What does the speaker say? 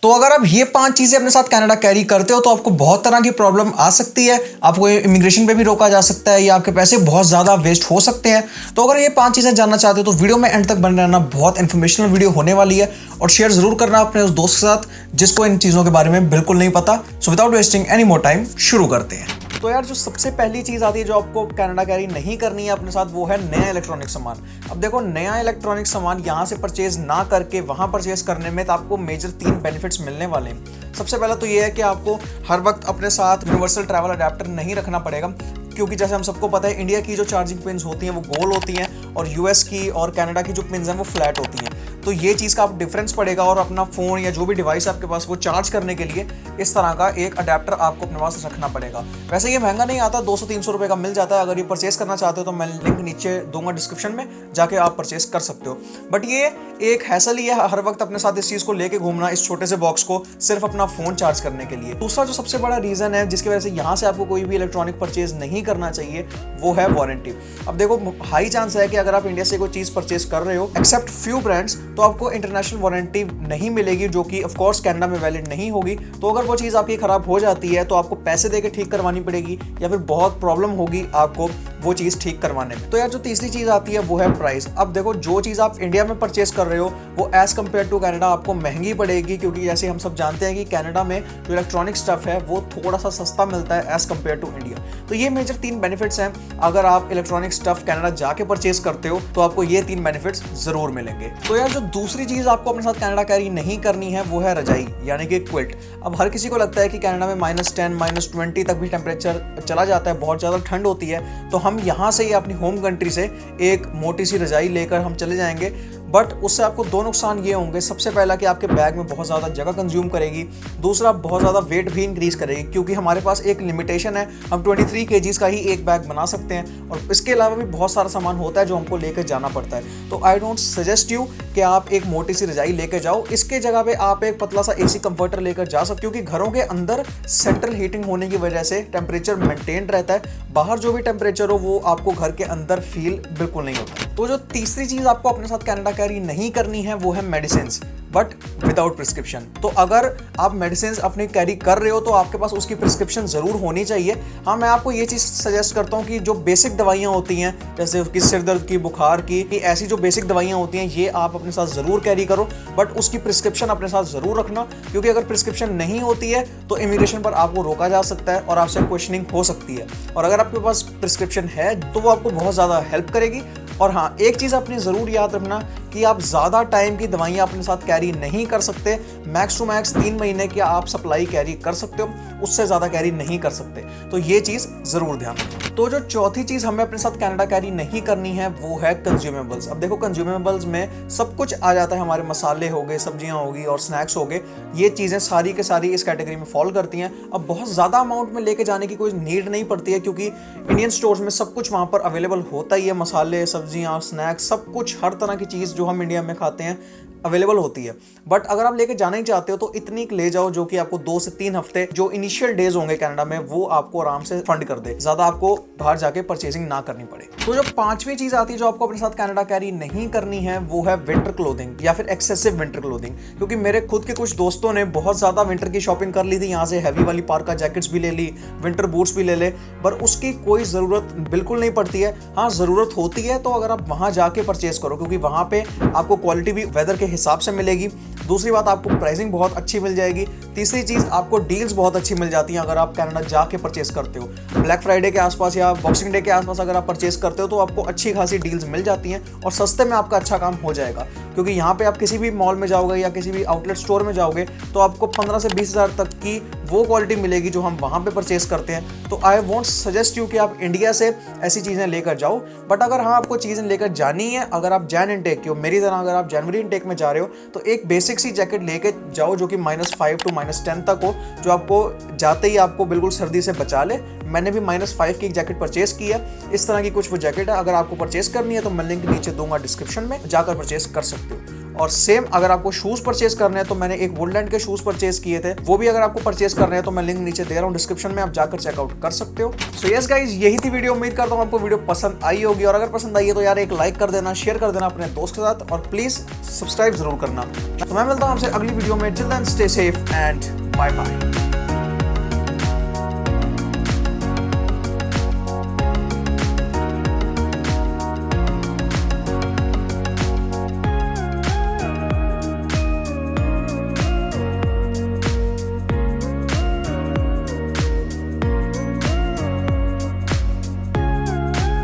तो अगर आप ये 5 चीजें अपने साथ कनाडा कैरी करते हो तो आपको बहुत तरह की प्रॉब्लम आ सकती है। आपको इमिग्रेशन पे भी रोका जा सकता है या आपके पैसे बहुत ज्यादा वेस्ट हो सकते हैं। तो अगर ये 5 चीजें जानना चाहते हो तो वीडियो में एंड तक बने रहना, बहुत इन्फॉर्मेशनल वीडियो होने वाली है। और शेयर जरूर करना अपने उस दोस्त के साथ जिसको इन चीजों के बारे में बिल्कुल नहीं पता। So without wasting any more time शुरू करते हैं। तो यार जो सबसे पहली चीज आती है जो आपको कनाडा कैरी नहीं करनी है अपने साथ, वो है नया इलेक्ट्रॉनिक सामान। अब देखो, नया इलेक्ट्रॉनिक सामान यहाँ से परचेज ना करके वहां परचेज करने में तो आपको मेजर 3 बेनिफिट्स मिलने वाले हैं। सबसे पहला तो ये है कि आपको हर वक्त अपने साथ यूनिवर्सल ट्रैवल अडेप्टर नहीं रखना पड़ेगा, क्योंकि जैसे हम सबको पता है इंडिया की जो चार्जिंग पिन्स होती हैं वो गोल होती हैं और यूएस की और कनाडा की जो पिन्स हैं वो फ्लैट होती हैं। तो ये चीज़ का आप डिफरेंस पड़ेगा और अपना फ़ोन या जो भी डिवाइस आपके पास वो चार्ज करने के लिए इस तरह का एक अडेप्टर आपको अपने पास रखना पड़ेगा। वैसे ये महंगा नहीं आता, 200-300 रुपये का मिल जाता है। अगर ये परचेस करना चाहते हो तो मैं लिंक नीचे दूंगा डिस्क्रिप्शन में, जाके आप परचेस कर सकते हो। बट ये एक हैसल ही है हर वक्त अपने साथ इस चीज़ को लेके घूमना, इस छोटे से बॉक्स को सिर्फ अपना फ़ोन चार्ज करने के लिए। दूसरा जो सबसे बड़ा रीज़न है जिसकी वजह से यहाँ से आपको कोई भी इलेक्ट्रॉनिक परचेज नहीं करना चाहिए वो है वारंटी। अब देखो, हाई चांस है कि अगर आप इंडिया से कोई चीज़ परचेज कर रहे हो एक्सेप्ट फ्यू ब्रांड्स, तो आपको इंटरनेशनल वारंटी नहीं मिलेगी, जो कि ऑफ कोर्स कनाडा में वैलिड नहीं होगी। तो अगर वो चीज़ आपकी खराब हो जाती है तो आपको पैसे देके ठीक करवानी पड़ेगी या फिर बहुत प्रॉब्लम होगी आपको वो चीज़ ठीक करवाने में। तो यार जो तीसरी चीज़ आती है वो है प्राइस। अब देखो, जो चीज़ आप इंडिया में परचेस कर रहे हो वो एज कम्पेयर टू कनाडा आपको महंगी पड़ेगी, क्योंकि जैसे हम सब जानते हैं कि कनाडा में जो इलेक्ट्रॉनिक स्टफ है वो थोड़ा सा सस्ता मिलता है एज कम्पेयर टू इंडिया। तो ये मेजर 3 बेनिफिट्स हैं। अगर आप इलेक्ट्रॉनिक स्टफ कनाडा जाके परचेस करते हो तो आपको ये 3 बेनिफिट्स जरूर मिलेंगे। तो यार जो दूसरी चीज़ आपको अपने साथ कनाडा कैरी नहीं करनी है वो है रजाई, यानी कि क्विल्ट। अब हर किसी को लगता है कि कनाडा में -10, -20 तक भी टेम्परेचर चला जाता है, बहुत ज़्यादा ठंड होती है। तो हम यहाँ से ही अपनी होम कंट्री से एक मोटी सी रजाई लेकर हम चले जाएंगे, बट उससे आपको 2 नुकसान ये होंगे। सबसे पहला कि आपके बैग में बहुत ज़्यादा जगह कंज्यूम करेगी, दूसरा बहुत ज़्यादा वेट भी इंक्रीज करेगी, क्योंकि हमारे पास एक लिमिटेशन है, हम 23 kgs का ही एक बैग बना सकते हैं और इसके अलावा भी बहुत सारा सामान होता है जो हमको लेकर जाना पड़ता है। तो आई डोंट सजेस्ट यू कि आप एक मोटी सी रजाई लेकर जाओ। इसके जगह पे आप एक पतला सा एसी कंफर्टर लेकर जा सकते हो, क्योंकि घरों के अंदर सेंट्रल हीटिंग होने की वजह से टेम्परेचर मेंटेन रहता है, बाहर जो भी टेम्परेचर हो वो आपको घर के अंदर फील बिल्कुल नहीं होता। तो जो तीसरी चीज़ आपको अपने साथ कनाडा कैरी नहीं करनी है वो है मेडिसिन, बट विदाउट प्रिस्क्रिप्शन। तो अगर आप मेडिसिन अपनी कैरी कर रहे हो तो आपके पास उसकी प्रिस्क्रिप्शन ज़रूर होनी चाहिए। हाँ, मैं आपको ये चीज़ सजेस्ट करता हूँ कि जो बेसिक दवाइयाँ होती हैं, जैसे उसकी सिर दर्द की, बुखार की, ऐसी जो बेसिक दवाइयाँ होती हैं ये आप अपने साथ ज़रूर कैरी करो, बट उसकी प्रिस्क्रिप्शन अपने साथ ज़रूर रखना, क्योंकि अगर प्रिस्क्रिप्शन नहीं होती है तो इमिग्रेशन पर आपको रोका जा सकता है और आपसे क्वेश्चनिंग हो सकती है। और अगर आपके पास प्रिस्क्रिप्शन है तो वो आपको बहुत ज़्यादा हेल्प करेगी। और हाँ, एक चीज़ अपनी ज़रूर याद रखना कि आप ज़्यादा टाइम की दवाइयाँ अपने साथ कैरी नहीं कर सकते। मैक्स टू मैक्स 3 महीने की आप सप्लाई कैरी कर सकते हो, उससे ज़्यादा कैरी नहीं कर सकते। तो ये चीज़ ज़रूर ध्यान रखें। तो जो चौथी चीज़ हमें अपने साथ कनाडा कैरी नहीं करनी है वो है कंज्यूमेबल्स। अब देखो, कंज्यूमेबल्स में सब कुछ आ जाता है, हमारे मसाले हो गए, सब्जियाँ होगी और स्नैक्स हो गए। ये चीज़ें सारी के सारी इस कैटेगरी में फॉल करती हैं। अब बहुत ज़्यादा अमाउंट में लेके जाने की कोई नीड नहीं पड़ती है, क्योंकि इंडियन स्टोर्स में सब कुछ वहाँ पर अवेलेबल होता ही है। मसाले, सब्जियाँ, स्नैक्स, सब कुछ, हर तरह की चीज़ जो हम इंडिया में खाते हैं अवेलेबल होती है। बट अगर आप लेके जाना ही चाहते हो तो इतनी ले जाओ जो कि आपको 2 से 3 हफ्ते जो इनिशियल डेज होंगे कनाडा में वो आपको आराम से फंड कर दे, ज़्यादा आपको बाहर जाके परचेजिंग ना करनी पड़े। तो जो 5वीं चीज़ आती है जो आपको अपने साथ कनाडा कैरी नहीं करनी है वो है विंटर क्लोथिंग या फिर एक्सेसिव विंटर क्लोथिंग। क्योंकि मेरे खुद के कुछ दोस्तों ने बहुत ज़्यादा विंटर की शॉपिंग कर ली थी, यहाँ से हैवी वाली पार्का जैकेट्स भी ले ली, विंटर बूट्स भी ले ले, पर उसकी कोई ज़रूरत बिल्कुल नहीं पड़ती है। हाँ, ज़रूरत होती है तो अगर आप वहाँ जाके परचेज करो, क्योंकि वहाँ पे आपको क्वालिटी भी वेदर के हिसाब से मिलेगी। दूसरी बात, आपको प्राइसिंग बहुत अच्छी मिल जाएगी। तीसरी चीज़, आपको डील्स बहुत अच्छी मिल जाती हैं अगर आप कनाडा जाके परचेस करते हो। ब्लैक फ्राइडे के आसपास या बॉक्सिंग डे के आसपास अगर आप परचेस करते हो तो आपको अच्छी खासी डील्स मिल जाती हैं और सस्ते में आपका अच्छा काम हो जाएगा। क्योंकि यहाँ पे आप किसी भी मॉल में जाओगे या किसी भी आउटलेट स्टोर में जाओगे तो आपको 15 से 20 हज़ार तक की वो क्वालिटी मिलेगी जो हम वहाँ पे परचेस करते हैं। तो आई वॉन्ट सजेस्ट यू कि आप इंडिया से ऐसी चीज़ें लेकर जाओ। बट अगर हाँ आपको चीज़ें लेकर जानी है, अगर आप जैन इनटेक की हो, मेरी तरह अगर आप जनवरी इनटेक में जा रहे हो तो एक बेसिक सी जैकेट लेके जाओ जो कि -5 to -10 तक हो, जो आपको जाते ही आपको बिल्कुल सर्दी से बचा ले। मैंने भी -5 की एक जैकेट परचेस की है, इस तरह की कुछ वो जैकेट है। अगर आपको परचेस करनी है तो मैं लिंक नीचे दूंगा डिस्क्रिप्शन में, जाकर परचेस कर सकते हो। और सेम अगर आपको शूज परचेज करने हैं तो मैंने एक वुडलैंड के शूज परचेज किए थे, वो भी अगर आपको परचेज करने हैं तो मैं लिंक नीचे दे रहा हूँ डिस्क्रिप्शन में, आप जाकर चेकआउट कर सकते हो। सो यस गाइज, यही थी वीडियो। उम्मीद करता हूँ आपको वीडियो पसंद आई होगी, और अगर पसंद आई है तो यार एक लाइक कर देना, शेयर कर देना अपने दोस्त के साथ, और प्लीज सब्सक्राइब जरूर करना। तो मैं मिलता हूँ आपसे अगली वीडियो में। Till then stay safe and bye bye.